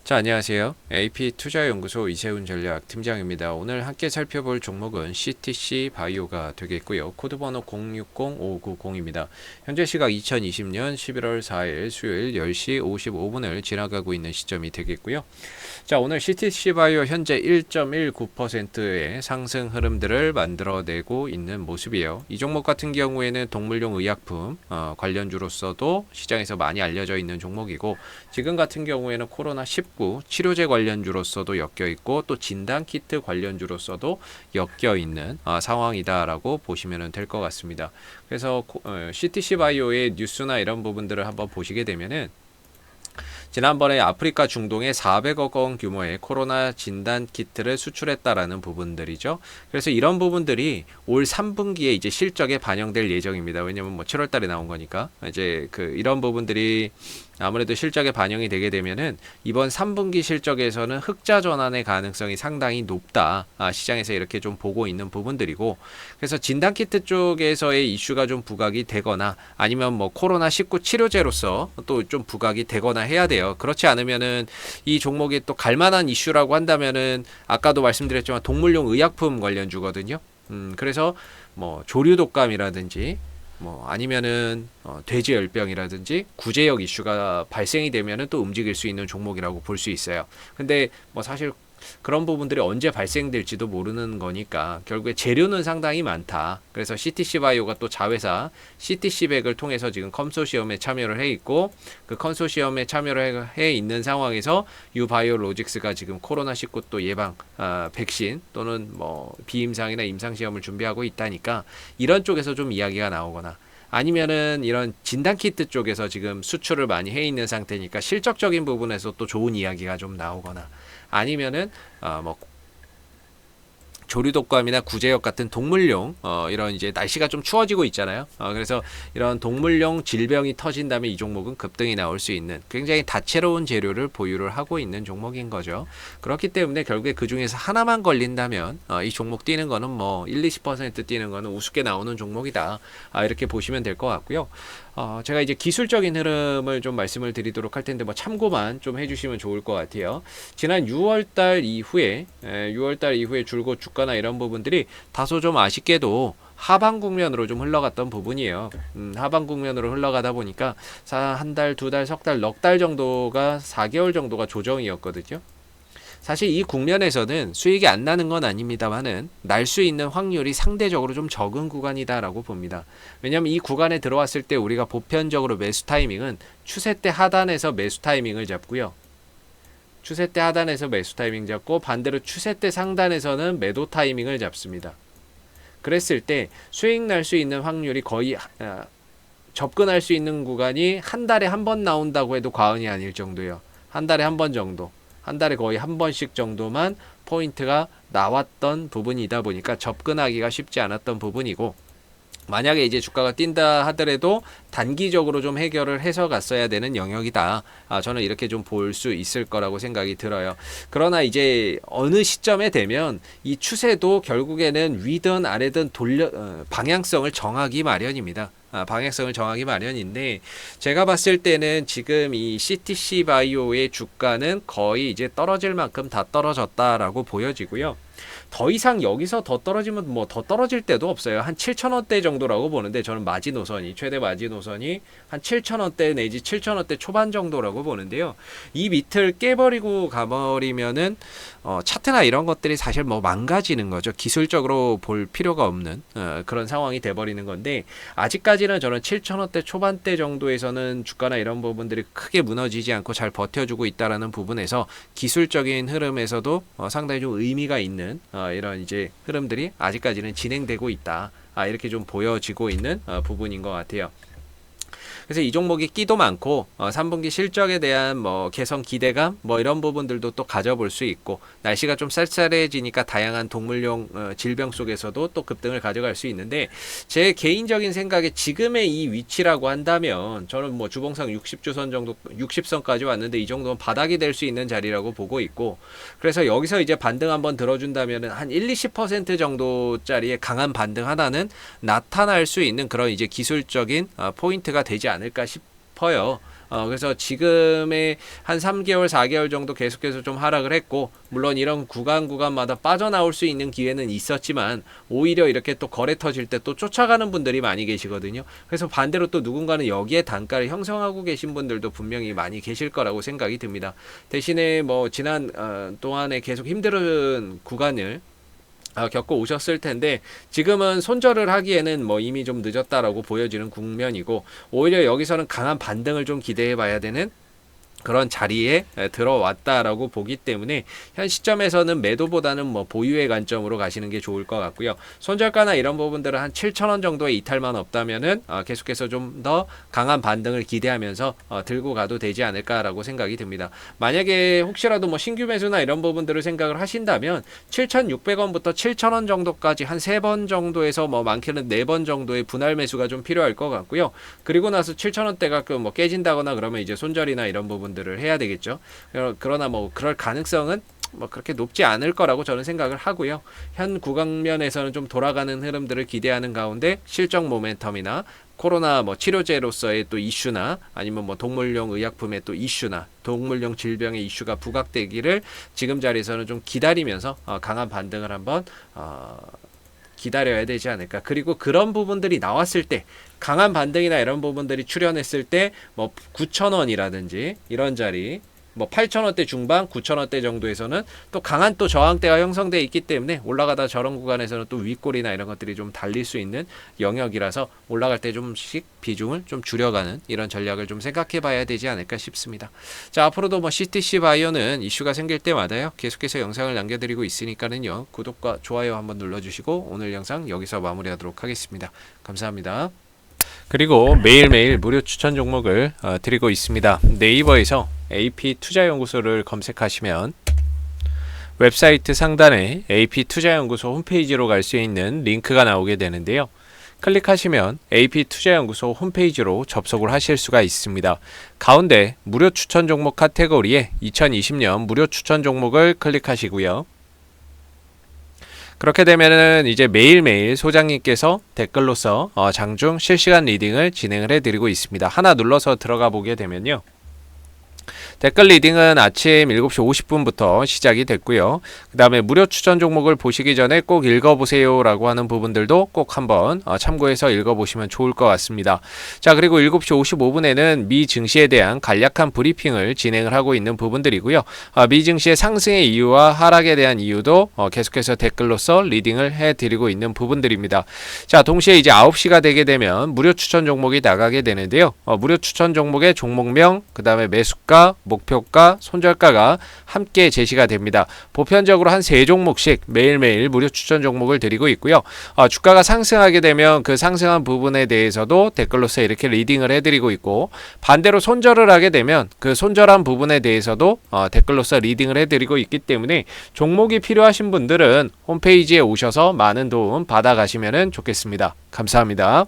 자, 안녕하세요. AP투자연구소 이세훈 전략팀장입니다. 오늘 함께 살펴볼 종목은 CTC 바이오가 되겠고요. 코드번호 060590입니다. 현재 시각 2020년 11월 4일 수요일 10시 55분을 지나가고 있는 시점이 되겠고요. 자, 오늘 CTC 바이오 현재 1.19%의 상승 흐름들을 만들어내고 있는 모습이에요. 이 종목 같은 경우에는 동물용 의약품 관련주로서도 시장에서 많이 알려져 있는 종목이고, 지금 같은 경우에는 코로나19 치료제 관련주로서도 엮여 있고 또 진단키트 관련주로서도 엮여 있는 상황이다라고 보시면 될 것 같습니다. 그래서 CTC 바이오의 뉴스나 이런 부분들을 한번 보시게 되면은, 지난번에 아프리카 중동에 400억 원 규모의 코로나 진단 키트를 수출했다라는 부분들이죠. 그래서 이런 부분들이 올 3분기에 이제 실적에 반영될 예정입니다. 왜냐면 뭐 7월 달에 나온 거니까. 이제 이런 부분들이 아무래도 실적에 반영이 되게 되면은 이번 3분기 실적에서는 흑자 전환의 가능성이 상당히 높다. 시장에서 이렇게 좀 보고 있는 부분들이고, 그래서 진단키트 쪽에서의 이슈가 좀 부각이 되거나 아니면 뭐 코로나19 치료제로서 또 좀 부각이 되거나 해야 돼요. 그렇지 않으면은 이 종목이 또 갈만한 이슈라고 한다면은 아까도 말씀드렸지만 동물용 의약품 관련주거든요. 그래서 뭐 조류독감이라든지 뭐 아니면은 돼지열병이라든지 구제역 이슈가 발생이 되면은 또 움직일 수 있는 종목이라고 볼 수 있어요. 근데 뭐 사실 그런 부분들이 언제 발생될지도 모르는 거니까 결국에 재료는 상당히 많다. 그래서 CTC 바이오가 또 자회사 CTC백을 통해서 지금 컨소시엄에 참여를 해 있고, 그 컨소시엄에 참여를 해 있는 상황에서 유바이오로직스가 지금 코로나19 또 예방 백신 또는 뭐 비임상이나 임상시험을 준비하고 있다니까 이런 쪽에서 좀 이야기가 나오거나, 아니면은 이런 진단키트 쪽에서 지금 수출을 많이 해 있는 상태니까 실적적인 부분에서 또 좋은 이야기가 좀 나오거나, 아니면은 뭐 조류독감이나 구제역 같은 동물용 이런 이제 날씨가 좀 추워지고 있잖아요. 그래서 이런 동물용 질병이 터진다면 이 종목은 급등이 나올 수 있는 굉장히 다채로운 재료를 보유를 하고 있는 종목인 거죠. 그렇기 때문에 결국에 그 중에서 하나만 걸린다면 이 종목 뛰는 거는 뭐 1-20% 뛰는 거는 우습게 나오는 종목이다. 이렇게 보시면 될 것 같고요. 제가 이제 기술적인 흐름을 좀 말씀을 드리도록 할 텐데 뭐 참고만 좀 해주시면 좋을 것 같아요. 지난 6월달 이후에 줄곧 주가나 이런 부분들이 다소 좀 아쉽게도 하방 국면으로 좀 흘러갔던 부분이에요. 하방 국면으로 흘러가다 보니까 한 달, 두 달, 석 달, 넉 달 정도가 4개월 정도가 조정이었거든요. 사실 이 국면에서는 수익이 안 나는 건 아닙니다만은 날 수 있는 확률이 상대적으로 좀 적은 구간이다라고 봅니다. 왜냐하면 이 구간에 들어왔을 때 우리가 보편적으로 매수 타이밍은 추세대 하단에서 매수 타이밍을 잡고요. 추세대 하단에서 매수 타이밍 잡고 반대로 추세대 상단에서는 매도 타이밍을 잡습니다. 그랬을 때 수익 날 수 있는 확률이 거의 접근할 수 있는 구간이 한 달에 한 번 나온다고 해도 과언이 아닐 정도예요. 한 달에 한 번 정도. 한 달에 거의 한 번씩 정도만 포인트가 나왔던 부분이다 보니까 접근하기가 쉽지 않았던 부분이고, 만약에 이제 주가가 뛴다 하더라도 단기적으로 좀 해결을 해서 갔어야 되는 영역이다. 저는 이렇게 좀 볼 수 있을 거라고 생각이 들어요. 그러나 이제 어느 시점에 되면 이 추세도 결국에는 위든 아래든 방향성을 정하기 마련입니다. 방향성을 정하기 마련인데, 제가 봤을 때는 지금 이 CTC 바이오의 주가는 거의 이제 떨어질 만큼 다 떨어졌다라고 보여지고요. 더 이상 여기서 더 떨어지면 뭐 더 떨어질 때도 없어요. 한 7,000원대 정도라고 보는데, 저는 최대 마지노선이 한 7,000원대 내지 7,000원대 초반 정도라고 보는데요. 이 밑을 깨버리고 가버리면은 차트나 이런 것들이 사실 뭐 망가지는 거죠. 기술적으로 볼 필요가 없는 그런 상황이 돼버리는 건데, 아직까지는 저는 7,000원대 초반대 정도에서는 주가나 이런 부분들이 크게 무너지지 않고 잘 버텨주고 있다라는 부분에서 기술적인 흐름에서도 상당히 좀 의미가 있는 이런 이제 흐름들이 아직까지는 진행되고 있다. 이렇게 좀 보여지고 있는 부분인 것 같아요. 그래서 이 종목이 끼도 많고 3분기 실적에 대한 뭐 개선 기대감 뭐 이런 부분들도 또 가져볼 수 있고, 날씨가 좀 쌀쌀해지니까 다양한 동물용 질병 속에서도 또 급등을 가져갈 수 있는데, 제 개인적인 생각에 지금의 이 위치라고 한다면 저는 뭐 주봉상 60주선 정도 60선까지 왔는데 이 정도는 바닥이 될 수 있는 자리라고 보고 있고, 그래서 여기서 이제 반등 한번 들어준다면은 한 1-20% 정도짜리의 강한 반등 하나는 나타날 수 있는 그런 이제 기술적인 포인트가 되지 않을까 싶어요. 그래서 지금의 한 3개월, 4개월 정도 계속해서 좀 하락을 했고, 물론 이런 구간마다 빠져나올 수 있는 기회는 있었지만 오히려 이렇게 또 거래 터질 때 또 쫓아가는 분들이 많이 계시거든요. 그래서 반대로 또 누군가는 여기에 단가를 형성하고 계신 분들도 분명히 많이 계실 거라고 생각이 듭니다. 대신에 뭐 지난 동안에 계속 힘든 구간을 겪고 오셨을 텐데, 지금은 손절을 하기에는 뭐 이미 좀 늦었다라고 보여지는 국면이고, 오히려 여기서는 강한 반등을 좀 기대해 봐야 되는 그런 자리에 들어왔다라고 보기 때문에 현 시점에서는 매도보다는 뭐 보유의 관점으로 가시는 게 좋을 것 같고요. 손절가나 이런 부분들은 한 7,000원 정도의 이탈만 없다면은 계속해서 좀 더 강한 반등을 기대하면서 들고 가도 되지 않을까라고 생각이 듭니다. 만약에 혹시라도 뭐 신규 매수나 이런 부분들을 생각을 하신다면 7,600원부터 7,000원 정도까지 한 3번 정도에서 뭐 많게는 4번 정도의 분할 매수가 좀 필요할 것 같고요. 그리고 나서 7,000원대가 뭐 깨진다거나 그러면 이제 손절이나 이런 부분들을 해야 되겠죠. 그러나 뭐 그럴 가능성은 뭐 그렇게 높지 않을 거라고 저는 생각을 하고요. 현 구간면에서는 좀 돌아가는 흐름들을 기대하는 가운데 실적 모멘텀이나 코로나 뭐 치료제로서의 또 이슈나 아니면 뭐 동물용 의약품의 또 이슈나 동물용 질병의 이슈가 부각되기를 지금 자리에서는 좀 기다리면서 강한 반등을 한번 기다려야 되지 않을까. 그리고 그런 부분들이 나왔을 때, 강한 반등이나 이런 부분들이 출현했을 때 뭐 9,000원이라든지 이런 자리, 뭐 8,000원대 중반, 9,000원대 정도에서는 또 강한 또 저항대가 형성되어 있기 때문에 올라가다 저런 구간에서는 또 윗골이나 이런 것들이 좀 달릴 수 있는 영역이라서 올라갈 때 좀씩 비중을 좀 줄여가는 이런 전략을 좀 생각해 봐야 되지 않을까 싶습니다. 자, 앞으로도 뭐 CTC 바이오는 이슈가 생길 때마다요, 계속해서 영상을 남겨드리고 있으니까는요, 구독과 좋아요 한번 눌러주시고 오늘 영상 여기서 마무리하도록 하겠습니다. 감사합니다. 그리고 매일매일 무료 추천 종목을 드리고 있습니다. 네이버에서 AP투자연구소를 검색하시면 웹사이트 상단에 AP투자연구소 홈페이지로 갈 수 있는 링크가 나오게 되는데요. 클릭하시면 AP투자연구소 홈페이지로 접속을 하실 수가 있습니다. 가운데 무료 추천 종목 카테고리에 2020년 무료 추천 종목을 클릭하시고요. 그렇게 되면은 이제 매일매일 소장님께서 댓글로서 장중 실시간 리딩을 진행을 해드리고 있습니다. 하나 눌러서 들어가 보게 되면요, 댓글 리딩은 아침 7시 50분부터 시작이 됐고요. 그 다음에 무료 추천 종목을 보시기 전에 꼭 읽어보세요 라고 하는 부분들도 꼭 한번 참고해서 읽어보시면 좋을 것 같습니다. 자, 그리고 7시 55분에는 미 증시에 대한 간략한 브리핑을 진행을 하고 있는 부분들이고요. 미 증시의 상승의 이유와 하락에 대한 이유도 계속해서 댓글로서 리딩을 해드리고 있는 부분들입니다. 자, 동시에 이제 9시가 되게 되면 무료 추천 종목이 나가게 되는데요. 무료 추천 종목의 종목명, 그 다음에 매수가, 목표가, 손절가가 함께 제시가 됩니다. 보편적으로 한 3종목씩 매일매일 무료 추천 종목을 드리고 있고요. 주가가 상승하게 되면 그 상승한 부분에 대해서도 댓글로서 이렇게 리딩을 해드리고 있고, 반대로 손절을 하게 되면 그 손절한 부분에 대해서도 댓글로서 리딩을 해드리고 있기 때문에 종목이 필요하신 분들은 홈페이지에 오셔서 많은 도움 받아가시면 좋겠습니다. 감사합니다.